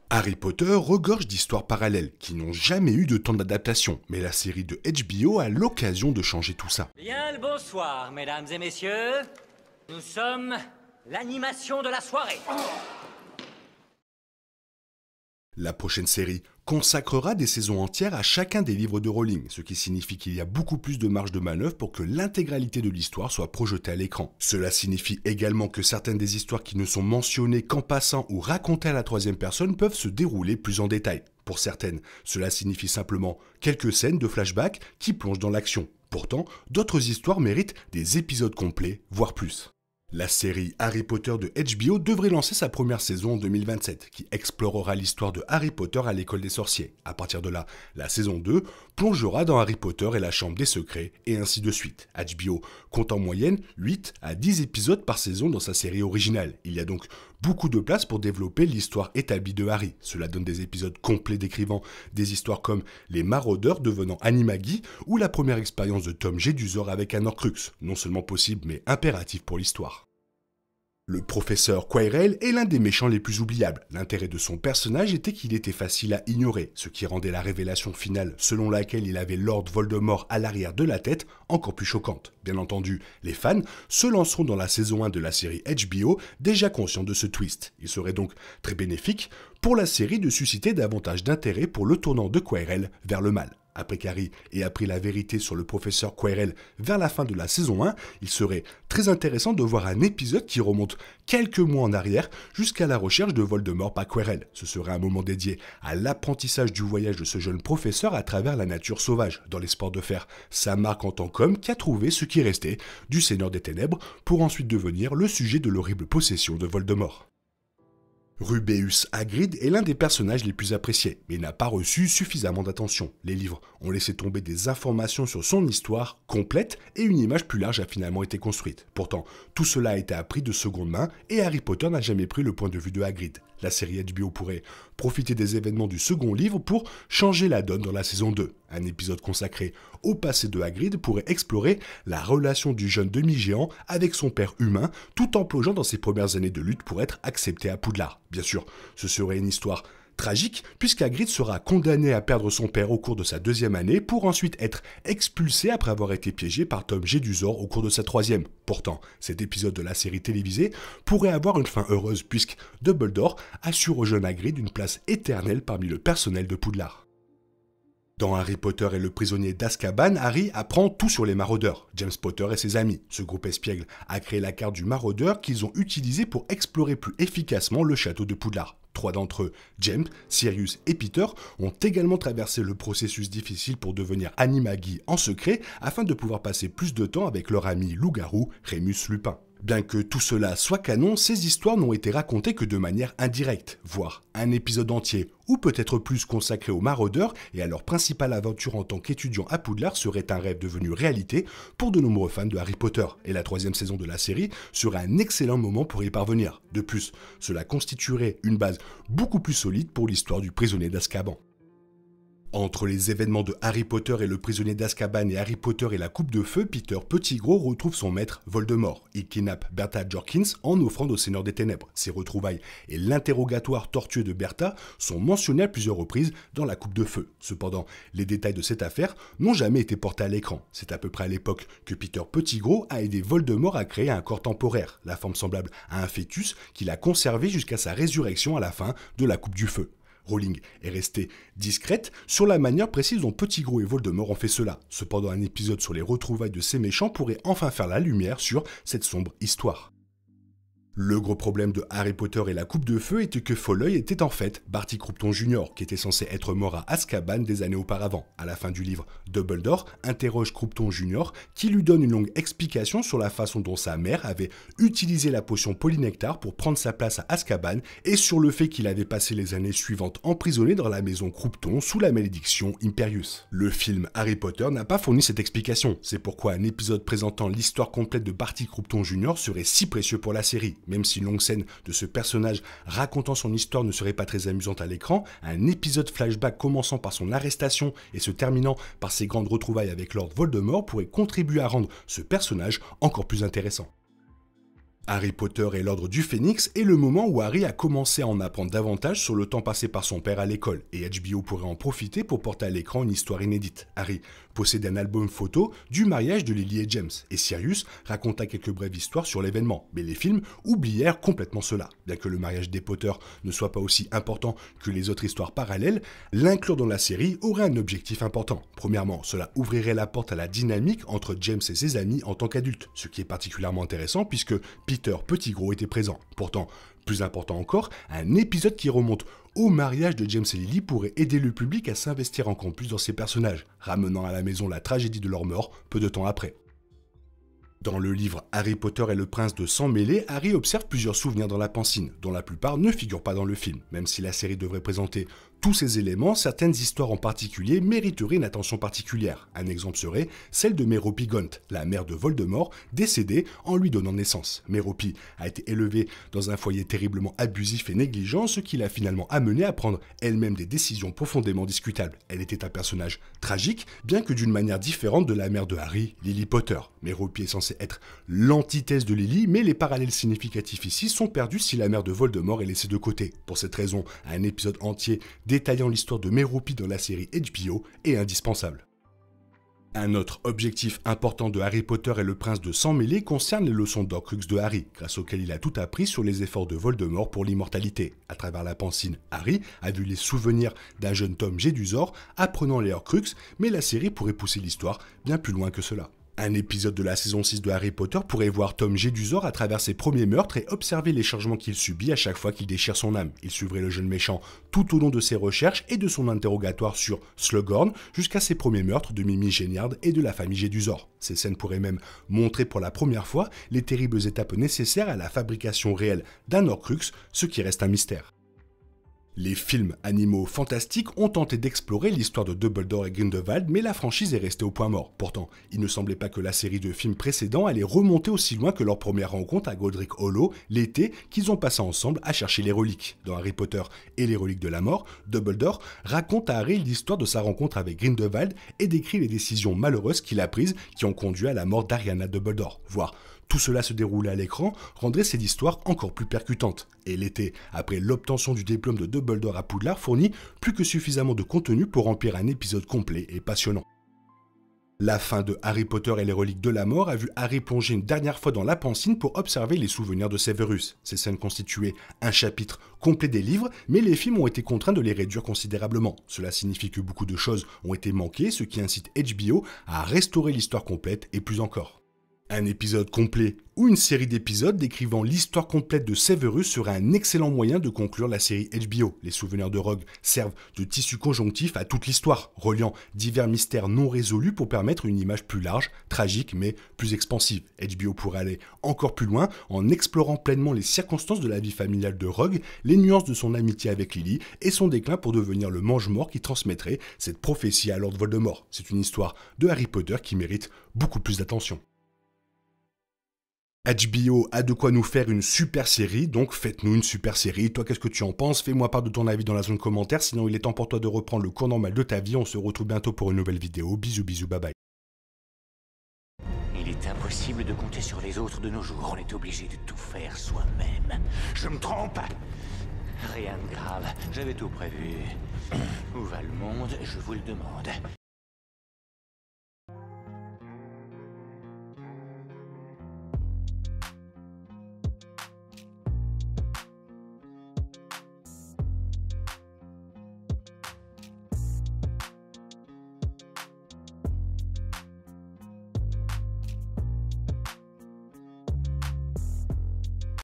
Harry Potter regorge d'histoires parallèles qui n'ont jamais eu de temps d'adaptation, mais la série de HBO a l'occasion de changer tout ça. Bien le bonsoir, mesdames et messieurs. Nous sommes l'animation de la soirée. La prochaine série consacrera des saisons entières à chacun des livres de Rowling, ce qui signifie qu'il y a beaucoup plus de marge de manœuvre pour que l'intégralité de l'histoire soit projetée à l'écran. Cela signifie également que certaines des histoires qui ne sont mentionnées qu'en passant ou racontées à la troisième personne peuvent se dérouler plus en détail. Pour certaines, cela signifie simplement quelques scènes de flashback qui plongent dans l'action. Pourtant, d'autres histoires méritent des épisodes complets, voire plus. La série Harry Potter de HBO devrait lancer sa première saison en 2027, qui explorera l'histoire de Harry Potter à l'école des sorciers. À partir de là, la saison 2 plongera dans Harry Potter et la chambre des secrets, et ainsi de suite. HBO compte en moyenne 8 à 10 épisodes par saison dans sa série originale. Il y a donc beaucoup de place pour développer l'histoire établie de Harry. Cela donne des épisodes complets décrivant des histoires comme les maraudeurs devenant Animagi ou la première expérience de Tom Jedusor avec un Horcrux, non seulement possible mais impératif pour l'histoire. Le professeur Quirrell est l'un des méchants les plus oubliables. L'intérêt de son personnage était qu'il était facile à ignorer, ce qui rendait la révélation finale selon laquelle il avait Lord Voldemort à l'arrière de la tête encore plus choquante. Bien entendu, les fans se lanceront dans la saison 1 de la série HBO déjà conscients de ce twist. Il serait donc très bénéfique pour la série de susciter davantage d'intérêt pour le tournant de Quirrell vers le mal. Après qu'Harry ait appris la vérité sur le professeur Quirrell vers la fin de la saison 1, il serait très intéressant de voir un épisode qui remonte quelques mois en arrière jusqu'à la recherche de Voldemort par Quirrell. Ce serait un moment dédié à l'apprentissage du voyage de ce jeune professeur à travers la nature sauvage, dans l'espoir de faire sa marque en tant qu'homme qui a trouvé ce qui restait du Seigneur des Ténèbres pour ensuite devenir le sujet de l'horrible possession de Voldemort. Rubeus Hagrid est l'un des personnages les plus appréciés, mais n'a pas reçu suffisamment d'attention. Les livres ont laissé tomber des informations sur son histoire complète et une image plus large a finalement été construite. Pourtant, tout cela a été appris de seconde main et Harry Potter n'a jamais pris le point de vue de Hagrid. La série HBO pourrait profiter des événements du second livre pour changer la donne dans la saison 2. Un épisode consacré au passé de Hagrid pourrait explorer la relation du jeune demi-géant avec son père humain, tout en plongeant dans ses premières années de lutte pour être accepté à Poudlard. Bien sûr, ce serait une histoire tragique, puisqu'Hagrid sera condamné à perdre son père au cours de sa deuxième année pour ensuite être expulsé après avoir été piégé par Tom Jedusor au cours de sa troisième. Pourtant, cet épisode de la série télévisée pourrait avoir une fin heureuse puisque Dumbledore assure au jeune Hagrid une place éternelle parmi le personnel de Poudlard. Dans Harry Potter et le prisonnier d'Azkaban, Harry apprend tout sur les maraudeurs, James Potter et ses amis. Ce groupe espiègle a créé la carte du maraudeur qu'ils ont utilisée pour explorer plus efficacement le château de Poudlard. 3 d'entre eux, James, Sirius et Peter, ont également traversé le processus difficile pour devenir Animagi en secret afin de pouvoir passer plus de temps avec leur ami loup-garou Remus Lupin. Bien que tout cela soit canon, ces histoires n'ont été racontées que de manière indirecte, voire un épisode entier, ou peut-être plus consacré aux maraudeurs et à leur principale aventure en tant qu'étudiant à Poudlard serait un rêve devenu réalité pour de nombreux fans de Harry Potter, et la troisième saison de la série serait un excellent moment pour y parvenir. De plus, cela constituerait une base beaucoup plus solide pour l'histoire du prisonnier d'Azkaban. Entre les événements de Harry Potter et le prisonnier d'Azkaban et Harry Potter et la coupe de feu, Peter Pettigrew retrouve son maître Voldemort. Il kidnappe Bertha Jorkins en offrande au Seigneur des Ténèbres. Ses retrouvailles et l'interrogatoire tortueux de Bertha sont mentionnés à plusieurs reprises dans la coupe de feu. Cependant, les détails de cette affaire n'ont jamais été portés à l'écran. C'est à peu près à l'époque que Peter Pettigrew a aidé Voldemort à créer un corps temporaire, la forme semblable à un fœtus qu'il a conservé jusqu'à sa résurrection à la fin de la coupe du feu. Rowling est restée discrète sur la manière précise dont Pettigrew et Voldemort ont fait cela. Cependant, un épisode sur les retrouvailles de ces méchants pourrait enfin faire la lumière sur cette sombre histoire. Le gros problème de Harry Potter et la coupe de feu était que Folleuil était en fait Barty Croughton Jr., qui était censé être mort à Azkaban des années auparavant. À la fin du livre, Dumbledore interroge Croughton Jr., qui lui donne une longue explication sur la façon dont sa mère avait utilisé la potion polynectar pour prendre sa place à Azkaban et sur le fait qu'il avait passé les années suivantes emprisonné dans la maison Croughton sous la malédiction Imperius. Le film Harry Potter n'a pas fourni cette explication. C'est pourquoi un épisode présentant l'histoire complète de Barty Croughton Jr. serait si précieux pour la série. Même si une longue scène de ce personnage racontant son histoire ne serait pas très amusante à l'écran, un épisode flashback commençant par son arrestation et se terminant par ses grandes retrouvailles avec Lord Voldemort pourrait contribuer à rendre ce personnage encore plus intéressant. Harry Potter et l'Ordre du Phénix est le moment où Harry a commencé à en apprendre davantage sur le temps passé par son père à l'école, et HBO pourrait en profiter pour porter à l'écran une histoire inédite. Harry possédait un album photo du mariage de Lily et James, et Sirius raconta quelques brèves histoires sur l'événement, mais les films oublièrent complètement cela. Bien que le mariage des Potter ne soit pas aussi important que les autres histoires parallèles, l'inclure dans la série aurait un objectif important. Premièrement, cela ouvrirait la porte à la dynamique entre James et ses amis en tant qu'adultes, ce qui est particulièrement intéressant puisque Peter Pettigrew était présent. Pourtant, plus important encore, un épisode qui remonte au mariage de James et Lily pourrait aider le public à s'investir encore plus dans ces personnages, ramenant à la maison la tragédie de leur mort peu de temps après. Dans le livre Harry Potter et le prince de sang mêlé, Harry observe plusieurs souvenirs dans la pancine, dont la plupart ne figurent pas dans le film. Même si la série devrait présenter tous ces éléments, certaines histoires en particulier mériteraient une attention particulière. Un exemple serait celle de Merope Gaunt, la mère de Voldemort, décédée en lui donnant naissance. Merope a été élevée dans un foyer terriblement abusif et négligent, ce qui l'a finalement amenée à prendre elle-même des décisions profondément discutables. Elle était un personnage tragique, bien que d'une manière différente de la mère de Harry, Lily Potter. Merope est censée être l'antithèse de Lily, mais les parallèles significatifs ici sont perdus si la mère de Voldemort est laissée de côté. Pour cette raison, un épisode entier détaillant l'histoire de Merope dans la série HBO est indispensable. Un autre objectif important de Harry Potter et le prince de sang mêlé concerne les leçons d'Horcrux de Harry, grâce auxquelles il a tout appris sur les efforts de Voldemort pour l'immortalité. À travers la pancine, Harry a vu les souvenirs d'un jeune Tom Jedusor apprenant les Horcrux, mais la série pourrait pousser l'histoire bien plus loin que cela. Un épisode de la saison 6 de Harry Potter pourrait voir Tom Jedusor à travers ses premiers meurtres et observer les changements qu'il subit à chaque fois qu'il déchire son âme. Il suivrait le jeune méchant tout au long de ses recherches et de son interrogatoire sur Slughorn jusqu'à ses premiers meurtres de Mimi Géniard et de la famille Jedusor. Ces scènes pourraient même montrer pour la première fois les terribles étapes nécessaires à la fabrication réelle d'un Horcrux, ce qui reste un mystère. Les films animaux fantastiques ont tenté d'explorer l'histoire de Dumbledore et Grindelwald, mais la franchise est restée au point mort. Pourtant, il ne semblait pas que la série de films précédents allait remonter aussi loin que leur première rencontre à Godric Hollow, l'été qu'ils ont passé ensemble à chercher les reliques. Dans Harry Potter et les reliques de la mort, Dumbledore raconte à Harry l'histoire de sa rencontre avec Grindelwald et décrit les décisions malheureuses qu'il a prises qui ont conduit à la mort d'Ariana Dumbledore. Voir tout cela se dérouler à l'écran rendrait cette histoire encore plus percutante. Et l'été, après l'obtention du diplôme de Dumbledore à Poudlard, fournit plus que suffisamment de contenu pour remplir un épisode complet et passionnant. La fin de Harry Potter et les reliques de la mort a vu Harry plonger une dernière fois dans la pancine pour observer les souvenirs de Severus. Ces scènes constituaient un chapitre complet des livres, mais les films ont été contraints de les réduire considérablement. Cela signifie que beaucoup de choses ont été manquées, ce qui incite HBO à restaurer l'histoire complète et plus encore. Un épisode complet ou une série d'épisodes décrivant l'histoire complète de Severus serait un excellent moyen de conclure la série HBO. Les souvenirs de Rogue servent de tissu conjonctif à toute l'histoire, reliant divers mystères non résolus pour permettre une image plus large, tragique mais plus expansive. HBO pourrait aller encore plus loin en explorant pleinement les circonstances de la vie familiale de Rogue, les nuances de son amitié avec Lily et son déclin pour devenir le mange-mort qui transmettrait cette prophétie à Lord Voldemort. C'est une histoire de Harry Potter qui mérite beaucoup plus d'attention. HBO a de quoi nous faire une super série, donc faites-nous une super série. Toi, qu'est-ce que tu en penses? Fais-moi part de ton avis dans la zone commentaire, sinon il est temps pour toi de reprendre le cours normal de ta vie. On se retrouve bientôt pour une nouvelle vidéo. Bisous, bisous, bye bye. Il est impossible de compter sur les autres de nos jours. On est obligé de tout faire soi-même. Je me trompe? Rien de grave, j'avais tout prévu. Où va le monde, je vous le demande.